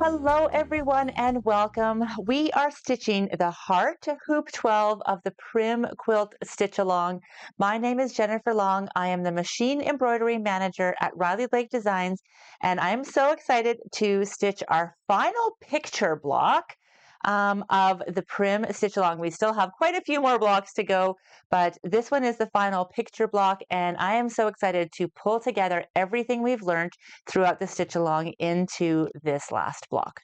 Hello everyone and welcome. We are stitching the Heart Hoop 12 of the Prim Quilt Stitch Along. My name is Jennifer Long. I am the Machine Embroidery Manager at Riley Lake Designs, and I am so excited to stitch our final picture block of the Prim Stitch Along. We still have quite a few more blocks to go, but this one is the final picture block, and I am so excited to pull together everything we've learned throughout the stitch along into this last block.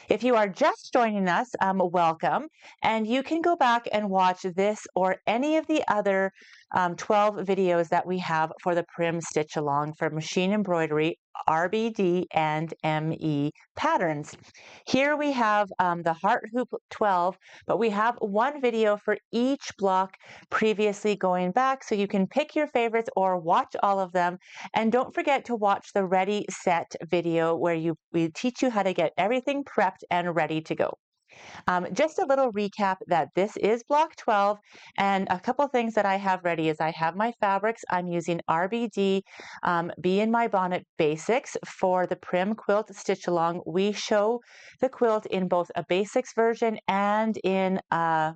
If you are just joining us, welcome, and you can go back and watch this or any of the other 12 videos that we have for the Prim Stitch Along for machine embroidery, RBD and M.E patterns. Here we have the Heart Hoop 12, but we have one video for each block previously going back, so you can pick your favorites or watch all of them. And don't forget to watch the Ready Set video where we teach you how to get everything prepped and ready to go. Just a little recap that this is block 12, and a couple things that I have ready is I have my fabrics. I'm using RBD Be in My Bonnet Basics for the Prim Quilt Stitch Along. We show the quilt in both a basics version and in a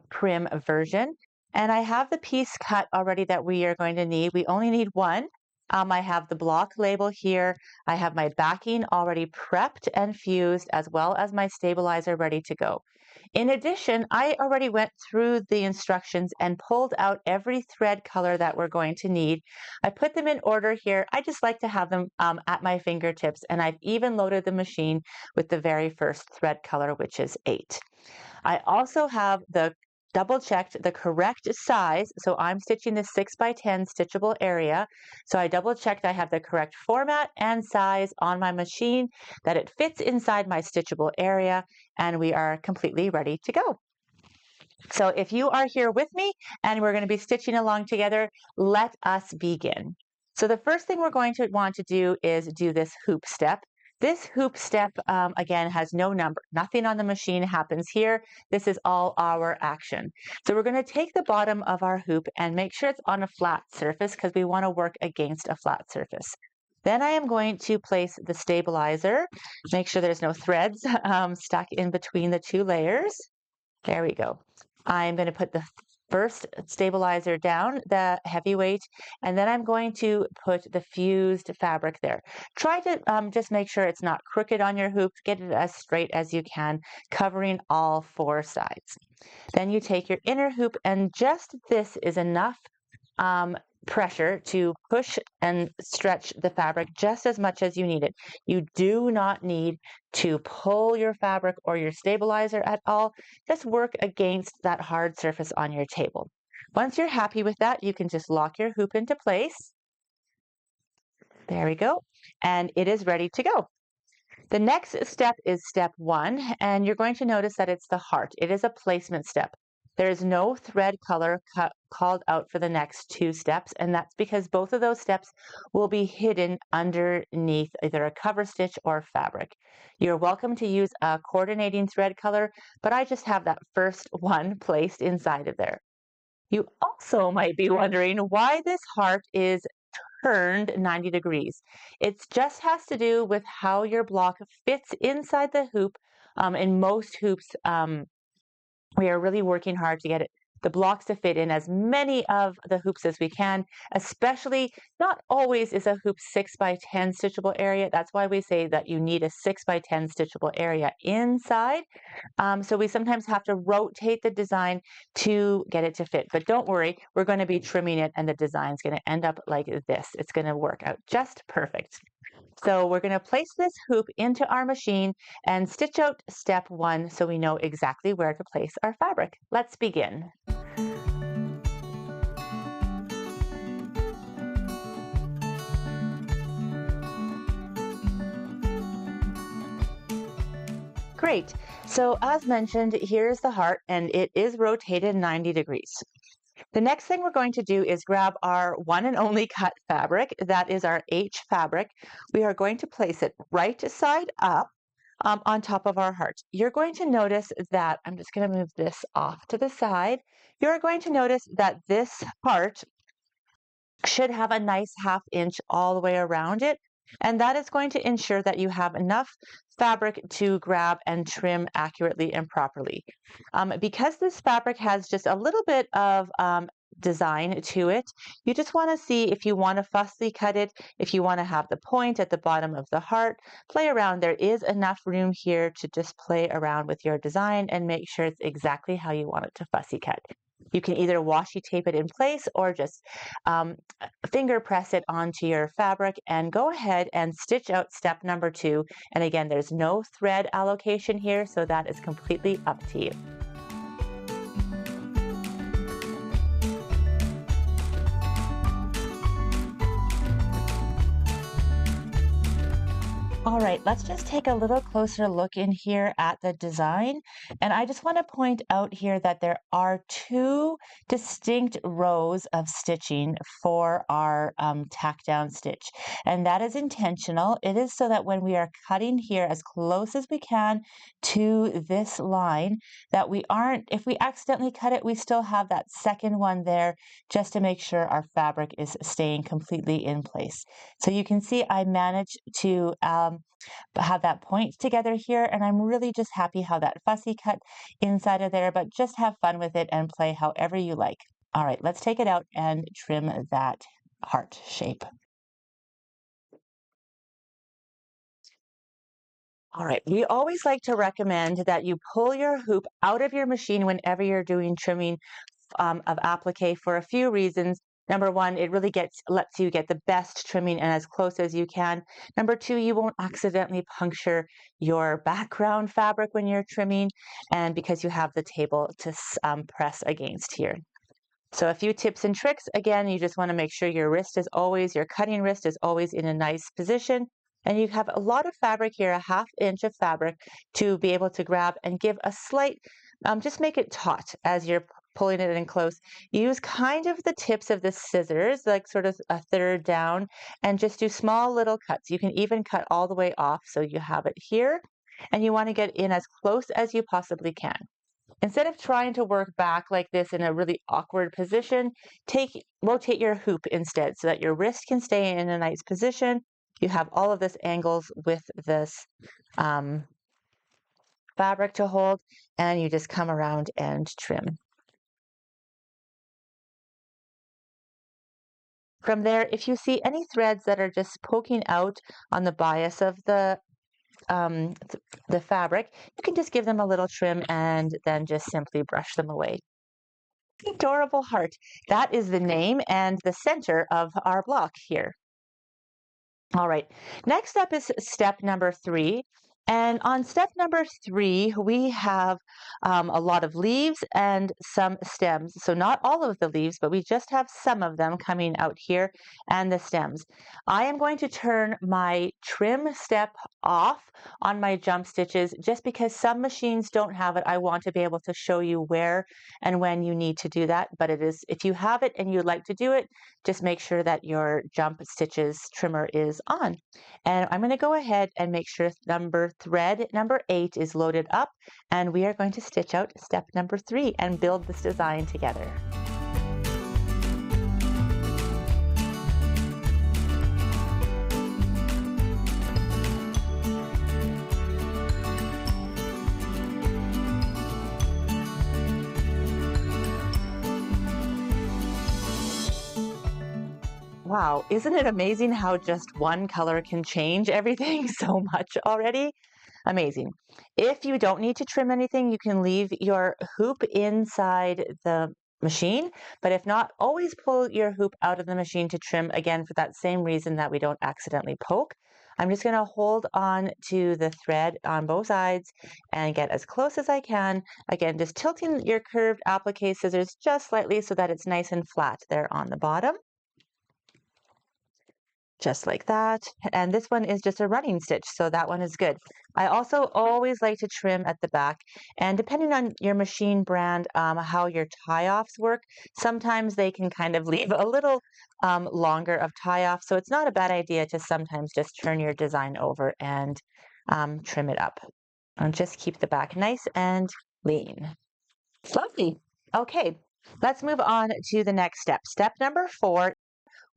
Prim version. And I have the piece cut already that we are going to need. We only need one. I have the block label here. I have my backing already prepped and fused, as well as my stabilizer ready to go. In addition, I already went through the instructions and pulled out every thread color that we're going to need. I put them in order here. I just like to have them at my fingertips, and I've even loaded the machine with the very first thread color, which is 8. I also have double checked the correct size. So I'm stitching the 6x10 stitchable area. So I double checked I have the correct format and size on my machine, that it fits inside my stitchable area, and we are completely ready to go. So if you are here with me and we're going to be stitching along together, let us begin. So the first thing we're going to want to do is do this hoop step. This hoop step, again, has no number. Nothing on the machine happens here. This is all our action. So we're going to take the bottom of our hoop and make sure it's on a flat surface, because we want to work against a flat surface. Then I am going to place the stabilizer, make sure there's no threads stuck in between the two layers. There we go. I'm going to put the first stabilizer down, the heavyweight, and then I'm going to put the fused fabric there. Try to just make sure it's not crooked on your hoop. Get it as straight as you can, covering all 4 sides. Then you take your inner hoop, and just this is enough pressure to push and stretch the fabric just as much as you need it. You do not need to pull your fabric or your stabilizer at all. Just work against that hard surface on your table. Once you're happy with that, you can just lock your hoop into place. There we go. And it is ready to go. The next step is step 1, and you're going to notice that it's the heart. It is a placement step. There is no thread color called out for the next 2 steps, and that's because both of those steps will be hidden underneath either a cover stitch or fabric. You're welcome to use a coordinating thread color, but I just have that first one placed inside of there. You also might be wondering why this heart is turned 90 degrees. It just has to do with how your block fits inside the hoop. In most hoops, we are really working hard to get the blocks to fit in as many of the hoops as we can, especially not always is a hoop 6x10 stitchable area. That's why we say that you need a 6x10 stitchable area inside. So we sometimes have to rotate the design to get it to fit. But don't worry, we're going to be trimming it, and the design's going to end up like this. It's going to work out just perfect. So we're going to place this hoop into our machine and stitch out step 1 so we know exactly where to place our fabric. Let's begin. Great. So as mentioned, here's the heart, and it is rotated 90 degrees. The next thing we're going to do is grab our one and only cut fabric. That is our H fabric. We are going to place it right side up on top of our heart. You're going to notice that, I'm just going to move this off to the side. You're going to notice that this heart should have a nice 1/2 inch all the way around it. And that is going to ensure that you have enough fabric to grab and trim accurately and properly. Because this fabric has just a little bit of design to it, you just want to see if you want to fussy cut it, if you want to have the point at the bottom of the heart, play around. There is enough room here to just play around with your design and make sure it's exactly how you want it to fussy cut. You can either washi tape it in place or just finger press it onto your fabric and go ahead and stitch out step number 2. And again, there's no thread allocation here, so that is completely up to you. All right, let's just take a little closer look in here at the design. And I just want to point out here that there are 2 distinct rows of stitching for our tack down stitch. And that is intentional. It is so that when we are cutting here as close as we can to this line, that we aren't, if we accidentally cut it, we still have that second one there just to make sure our fabric is staying completely in place. So you can see I managed to have that point together here, and I'm really just happy how that fussy cut inside of there, but just have fun with it and play however you like. All right, let's take it out and trim that heart shape. All right, we always like to recommend that you pull your hoop out of your machine whenever you're doing trimming of applique for a few reasons. Number 1, it really lets you get the best trimming and as close as you can. Number 2, you won't accidentally puncture your background fabric when you're trimming, and because you have the table to press against here. So a few tips and tricks. Again, you just want to make sure your cutting wrist is always in a nice position. And you have a lot of fabric here, a 1/2 inch of fabric to be able to grab and give a slight, just make it taut as you're pulling it in close. Use kind of the tips of the scissors, like sort of a third down, and just do small little cuts. You can even cut all the way off so you have it here. And you want to get in as close as you possibly can. Instead of trying to work back like this in a really awkward position, rotate your hoop instead so that your wrist can stay in a nice position. You have all of this angles with this fabric to hold, and you just come around and trim. From there, if you see any threads that are just poking out on the bias of um, the fabric, you can just give them a little trim and then just simply brush them away. Adorable heart. That is the name and the center of our block here. All right, next up is step number 3. And on step number 3, we have a lot of leaves and some stems. So not all of the leaves, but we just have some of them coming out here and the stems. I am going to turn my trim step off on my jump stitches just because some machines don't have it. I want to be able to show you where and when you need to do that. But if you have it and you'd like to do it, just make sure that your jump stitches trimmer is on. And I'm going to go ahead and make sure thread number 8 is loaded up, and we are going to stitch out step number 3 and build this design together. Wow, isn't it amazing how just one color can change everything so much already? Amazing. If you don't need to trim anything, you can leave your hoop inside the machine, but if not, always pull your hoop out of the machine to trim, again, for that same reason that we don't accidentally poke. I'm just going to hold on to the thread on both sides and get as close as I can. Again, just tilting your curved applique scissors just slightly so that it's nice and flat there on the bottom. Just like that. And this one is just a running stitch, so that one is good. I also always like to trim at the back, and depending on your machine brand, how your tie-offs work, sometimes they can kind of leave a little longer of tie-off, so it's not a bad idea to sometimes just turn your design over and trim it up. And just keep the back nice and lean. Lovely. Okay, let's move on to the next step. Step number 4.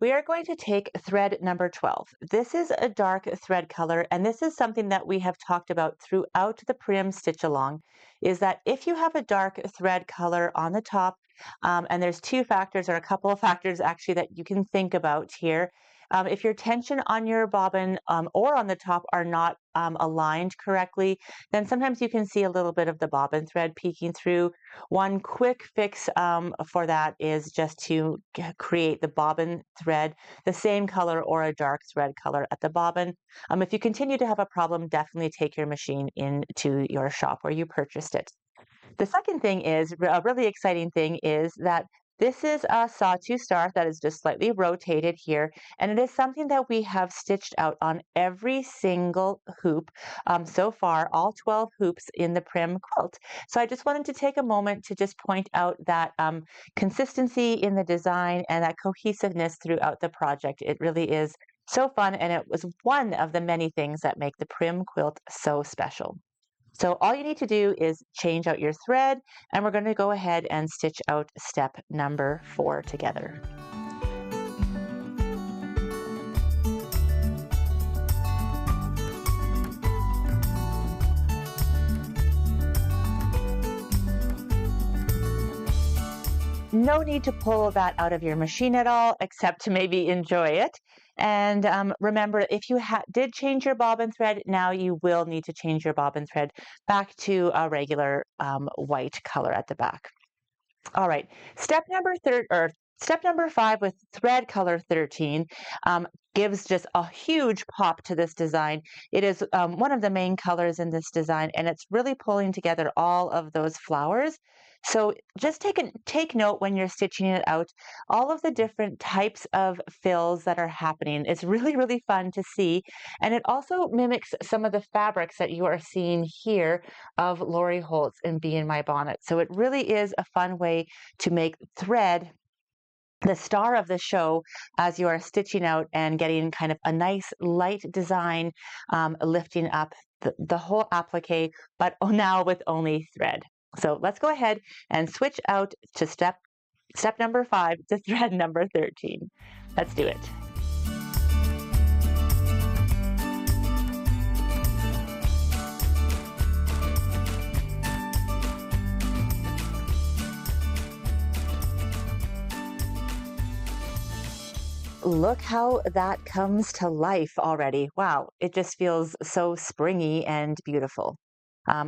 we are going to take thread number 12. This is a dark thread color, and this is something that we have talked about throughout the Prim stitch along, is that if you have a dark thread color on the top, and there's two factors or a couple of factors actually that you can think about here. If your tension on your bobbin or on the top are not aligned correctly, then sometimes you can see a little bit of the bobbin thread peeking through. One quick fix for that is just to create the bobbin thread the same color or a dark thread color at the bobbin. If you continue to have a problem, definitely take your machine into your shop where you purchased it. The second thing is, a really exciting thing is that this is a sawtooth star that is just slightly rotated here, and it is something that we have stitched out on every single hoop so far, all 12 hoops in the Prim quilt. So I just wanted to take a moment to just point out that consistency in the design and that cohesiveness throughout the project. It really is so fun, and it was one of the many things that make the Prim quilt so special. So all you need to do is change out your thread, and we're going to go ahead and stitch out step number 4 together. No need to pull that out of your machine at all, except to maybe enjoy it. And remember, if you did change your bobbin thread, now you will need to change your bobbin thread back to a regular white color at the back. All right, step number 5 with thread color 13 gives just a huge pop to this design. It is one of the main colors in this design, and it's really pulling together all of those flowers. So just take note when you're stitching it out, all of the different types of fills that are happening. It's really, really fun to see. And it also mimics some of the fabrics that you are seeing here of Lori Holt's and Be in My Bonnet. So it really is a fun way to make thread the star of the show as you are stitching out and getting kind of a nice light design, lifting up the whole applique, but now with only thread. So let's go ahead and switch out to step number 5 to thread number 13. Let's do it. Look how that comes to life already. Wow, it just feels so springy and beautiful.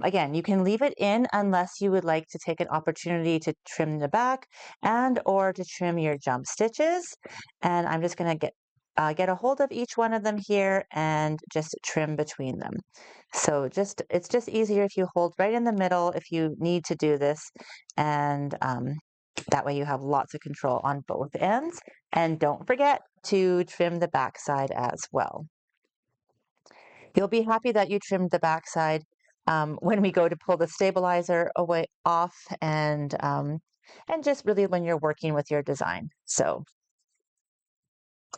Again, you can leave it in unless you would like to take an opportunity to trim the back and or to trim your jump stitches. And I'm just going to get a hold of each one of them here and just trim between them. So it's just easier if you hold right in the middle if you need to do this, and that way you have lots of control on both ends. And don't forget to trim the backside as well. You'll be happy that you trimmed the backside when we go to pull the stabilizer away off, and just really when you're working with your design. So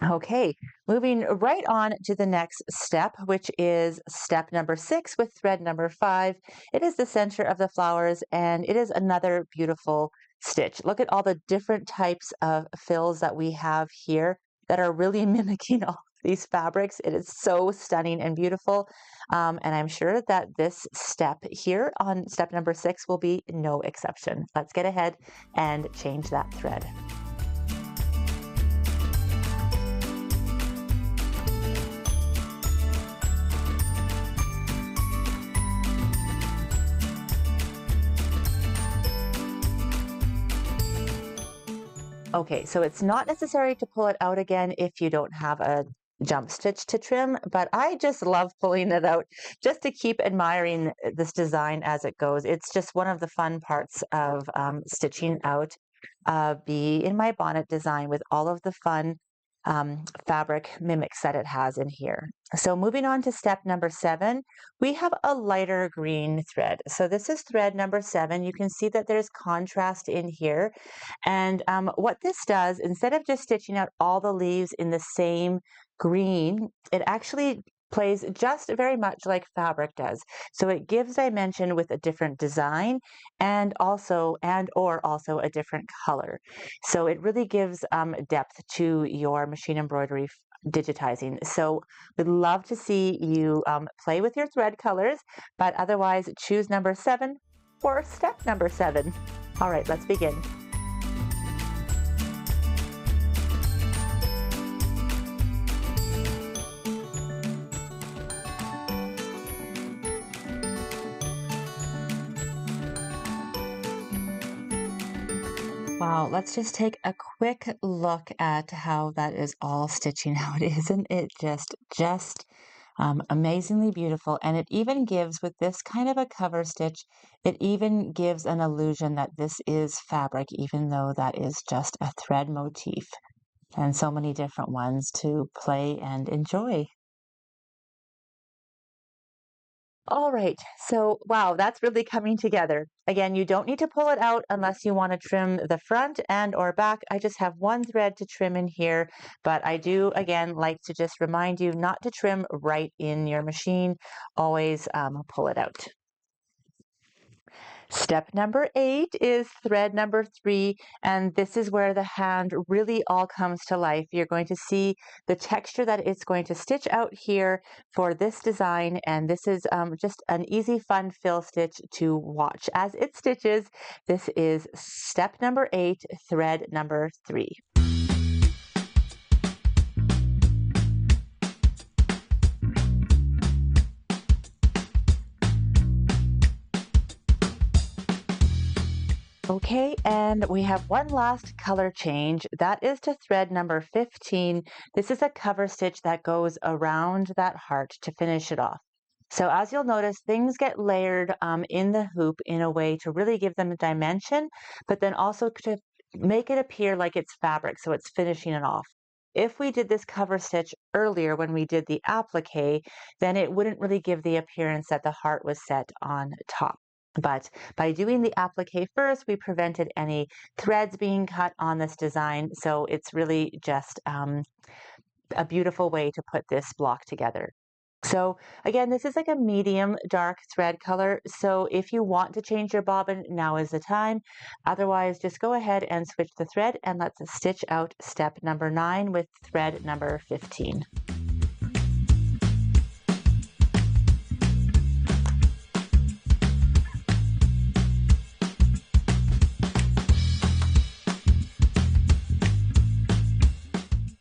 okay, moving right on to the next step, which is step number 6 with thread number 5. It is the center of the flowers, and it is another beautiful stitch. Look at all the different types of fills that we have here that are really mimicking all these fabrics. It is so stunning and beautiful. And I'm sure that this step here on step number 6 will be no exception. Let's get ahead and change that thread. Okay, so it's not necessary to pull it out again if you don't have a jump stitch to trim, but I just love pulling it out just to keep admiring this design as it goes. It's just one of the fun parts of stitching out Be in My Bonnet design with all of the fun fabric mimics that it has in here. So moving on to step number 7, we have a lighter green thread. So this is thread number 7. You can see that there's contrast in here. And what this does, instead of just stitching out all the leaves in the same green, it actually plays just very much like fabric does. So it gives dimension with a different design and or also a different color. So it really gives depth to your machine embroidery digitizing. So we'd love to see you play with your thread colors, but otherwise choose number 7 or step number 7. All right, let's begin. Wow, let's just take a quick look at how that is all stitching out. Isn't it just amazingly beautiful? And it even gives, with this kind of a cover stitch, it even gives an illusion that this is fabric, even though that is just a thread motif and so many different ones to play and enjoy. All right, so wow, that's really coming together. Again, you don't need to pull it out unless you want to trim the front and or back. I just have one thread to trim in here, but I do again like to just remind you not to trim right in your machine. Always pull it out. Step number 8 is thread number 3, and this is where the hand really all comes to life. You're going to see the texture that it's going to stitch out here for this design, and this is just an easy, fun fill stitch to watch as it stitches. This is step number 8, thread number 3. Okay, and we have one last color change. That is to thread number 15. This is a cover stitch that goes around that heart to finish it off. So as you'll notice, things get layered in the hoop in a way to really give them a dimension, but then also to make it appear like it's fabric, so it's finishing it off. If we did this cover stitch earlier when we did the applique, then it wouldn't really give the appearance that the heart was set on top. But by doing the applique first, we prevented any threads being cut on this design. So it's really just a beautiful way to put this block together. So again, this is like a medium dark thread color. So if you want to change your bobbin, now is the time. Otherwise, just go ahead and switch the thread and let's stitch out step number 9 with thread number 15.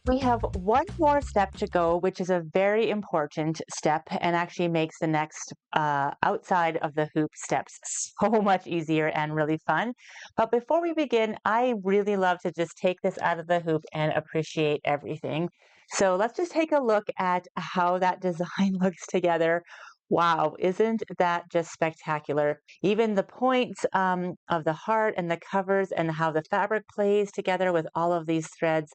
We have one more step to go, which is a very important step and actually makes the next outside of the hoop steps so much easier and really fun. But before we begin, I really love to just take this out of the hoop and appreciate everything. So let's just take a look at how that design looks together. Wow, isn't that just spectacular? Even the points of the heart and the covers and how the fabric plays together with all of these threads.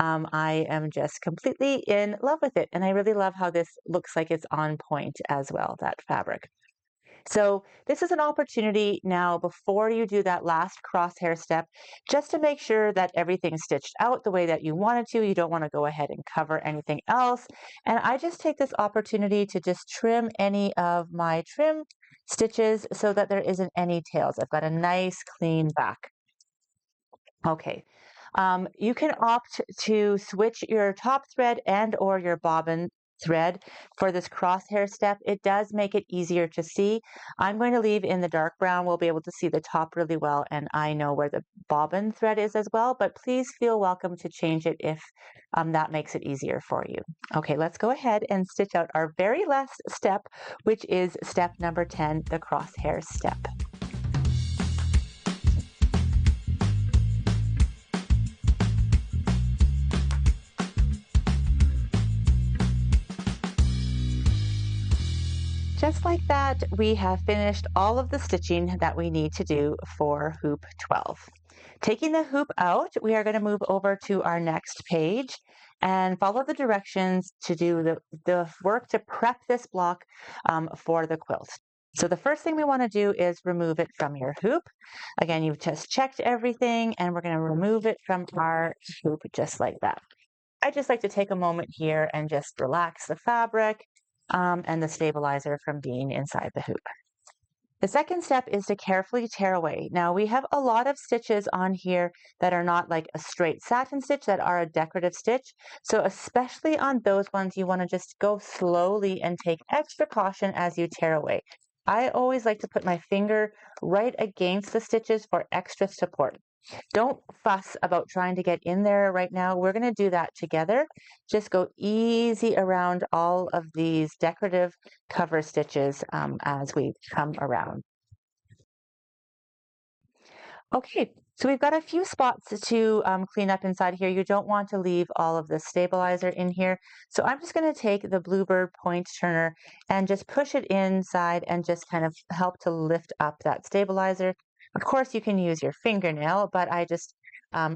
I am just completely in love with it. And I really love how this looks like it's on point as well, that fabric. So this is an opportunity now before you do that last crosshair step, just to make sure that everything's stitched out the way that you want it to. You don't want to go ahead and cover anything else. And I just take this opportunity to just trim any of my trim stitches so that there isn't any tails. I've got a nice clean back. Okay. You can opt to switch your top thread and or your bobbin thread for this crosshair step. It does make it easier to see. I'm going to leave in the dark brown. We'll be able to see the top really well, and I know where the bobbin thread is as well, but please feel welcome to change it if that makes it easier for you. Okay, let's go ahead and stitch out our very last step, which is step number 10, the crosshair step. Just like that, we have finished all of the stitching that we need to do for hoop 12. Taking the hoop out, we are going to move over to our next page and follow the directions to do the work to prep this block for the quilt. So the first thing we want to do is remove it from your hoop. Again, you've just checked everything and we're going to remove it from our hoop just like that. I just like to take a moment here and just relax the fabric and the stabilizer from being inside the hoop. The second step is to carefully tear away. Now we have a lot of stitches on here that are not like a straight satin stitch, that are a decorative stitch. So especially on those ones, you want to just go slowly and take extra caution as you tear away. I always like to put my finger right against the stitches for extra support. Don't fuss about trying to get in there right now. We're going to do that together. Just go easy around all of these decorative cover stitches as we come around. Okay, so we've got a few spots to clean up inside here. You don't want to leave all of the stabilizer in here. So I'm just going to take the Bluebird point turner and just push it inside and just kind of help to lift up that stabilizer. Of course, you can use your fingernail, but I just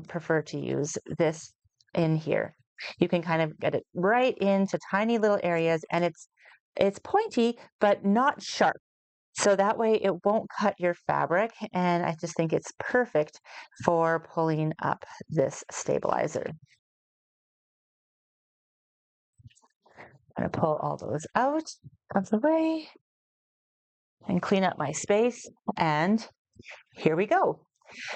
prefer to use this in here. You can kind of get it right into tiny little areas, and it's pointy, but not sharp. So that way it won't cut your fabric, and I just think it's perfect for pulling up this stabilizer. I'm going to pull all those out of the way and clean up my space, and here we go.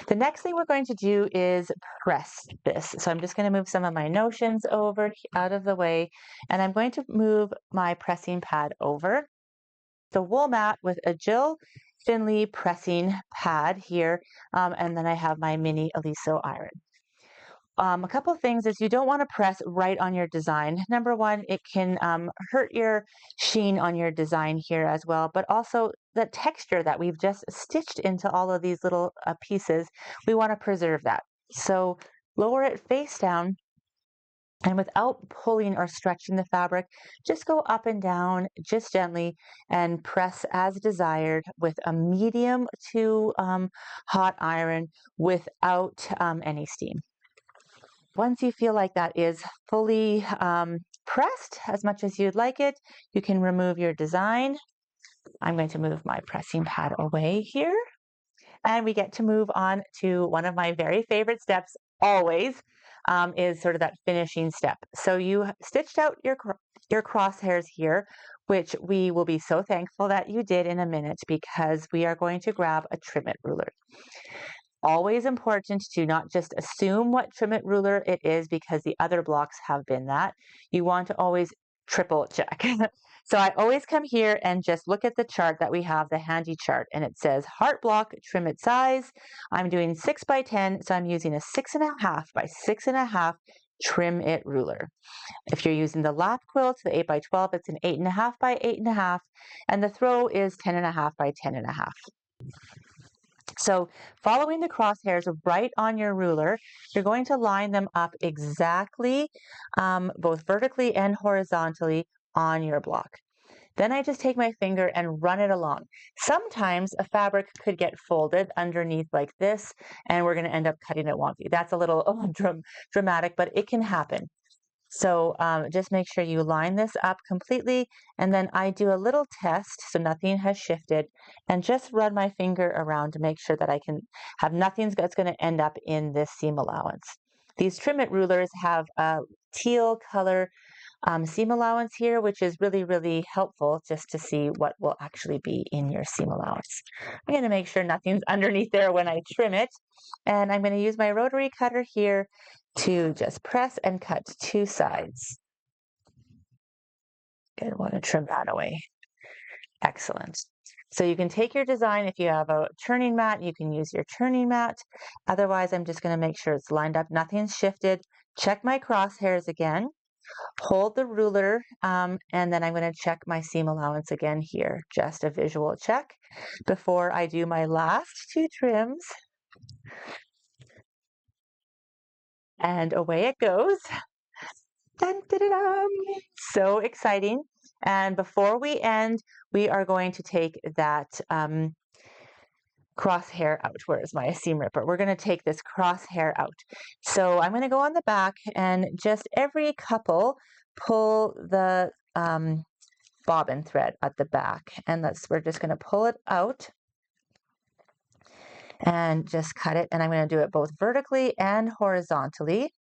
The next thing we're going to do is press this. So I'm just going to move some of my notions over out of the way, and I'm going to move my pressing pad over. The wool mat with a Jill Finley pressing pad here, and then I have my mini Aliso iron. A couple of things is you don't want to press right on your design. Number one, it can hurt your sheen on your design here as well, but also the texture that we've just stitched into all of these little pieces, we want to preserve that. So lower it face down, and without pulling or stretching the fabric, just go up and down, just gently, and press as desired with a medium to hot iron without any steam. Once you feel like that is fully pressed as much as you'd like it, you can remove your design. I'm going to move my pressing pad away here. And we get to move on to one of my very favorite steps always, is sort of that finishing step. So you stitched out your crosshairs here, which we will be so thankful that you did in a minute, because we are going to grab a trim it ruler. Always important to not just assume what trim it ruler it is, because the other blocks have been that. You want to always triple check. So I always come here and just look at the chart that we have, the handy chart, and it says heart block trim it size. I'm doing 6 by 10, so I'm using a 6.5 by 6.5 trim it ruler. If you're using the lap quilt, the 8 by 12, it's an 8.5 by 8.5, and the throw is 10.5 by 10.5. So following the crosshairs right on your ruler, you're going to line them up exactly, both vertically and horizontally on your block. Then I just take my finger and run it along. Sometimes a fabric could get folded underneath like this, and we're going to end up cutting it wonky. That's a little dramatic, but it can happen. So just make sure you line this up completely, and then I do a little test so nothing has shifted, and just run my finger around to make sure that I can have nothing that's going to end up in this seam allowance. These trim it rulers have a teal color seam allowance here, which is really, really helpful just to see what will actually be in your seam allowance. I'm going to make sure nothing's underneath there when I trim it, and I'm going to use my rotary cutter here to just press and cut two sides. Good, want to trim that away. Excellent. So you can take your design. If you have a turning mat, you can use your turning mat. Otherwise, I'm just going to make sure it's lined up, nothing's shifted. Check my crosshairs again. Hold the ruler, and then I'm going to check my seam allowance again here. Just a visual check before I do my last two trims. And away it goes. Dun, dun, dun, dun. So exciting. And before we end, we are going to take that crosshair out. Where is my seam ripper? We're going to take this crosshair out. So I'm going to go on the back, and just every couple pull the bobbin thread at the back, and we're just going to pull it out and just cut it. And I'm going to do it both vertically and horizontally.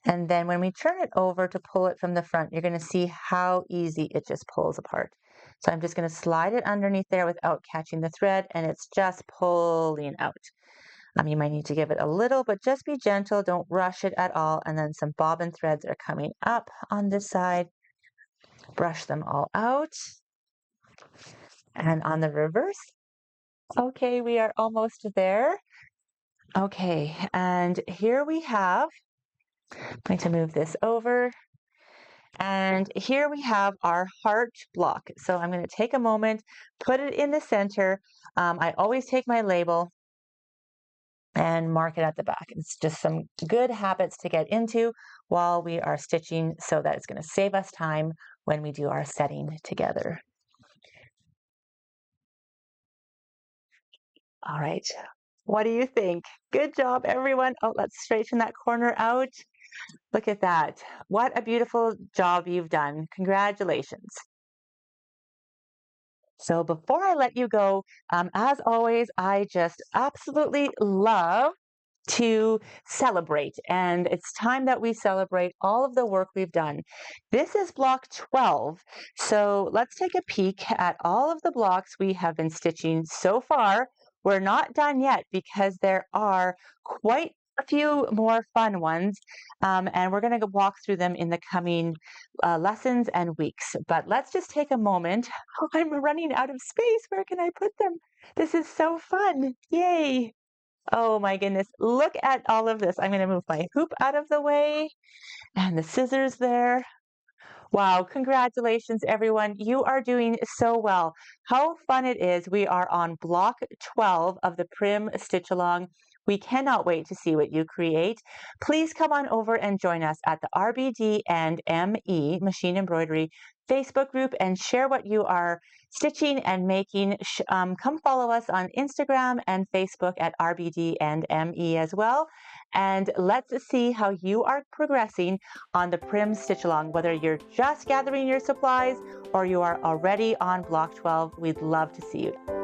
And then when we turn it over to pull it from the front, you're going to see how easy it just pulls apart. So I'm just going to slide it underneath there without catching the thread, and it's just pulling out. You might need to give it a little, but just be gentle. Don't rush it at all. And then some bobbin threads are coming up on this side. Brush them all out. And on the reverse. Okay, we are almost there. Okay, and here we have, I'm going to move this over. And here we have our heart block. So I'm going to take a moment, put it in the center. I always take my label and mark it at the back. It's just some good habits to get into while we are stitching so that it's going to save us time when we do our setting together. All right. What do you think? Good job, everyone. Oh, let's straighten that corner out. Look at that. What a beautiful job you've done. Congratulations. So before I let you go, as always, I just absolutely love to celebrate, and it's time that we celebrate all of the work we've done. This is block 12, so let's take a peek at all of the blocks we have been stitching so far. We're not done yet because there are quite a few more fun ones, and we're going to walk through them in the coming lessons and weeks. But let's just take a moment. Oh, I'm running out of space. Where can I put them? This is so fun. Yay! Oh my goodness, look at all of this. I'm going to move my hoop out of the way and the scissors there. Wow, congratulations, everyone. You are doing so well. How fun it is. We are on block 12 of the Prim Stitch Along. We cannot wait to see what you create. Please come on over and join us at the RBD and M.E Machine Embroidery Facebook group and share what you are stitching and making. Come follow us on Instagram and Facebook at RBD and M.E as well. And let's see how you are progressing on the Prim Stitch Along, whether you're just gathering your supplies or you are already on block 12. We'd love to see you.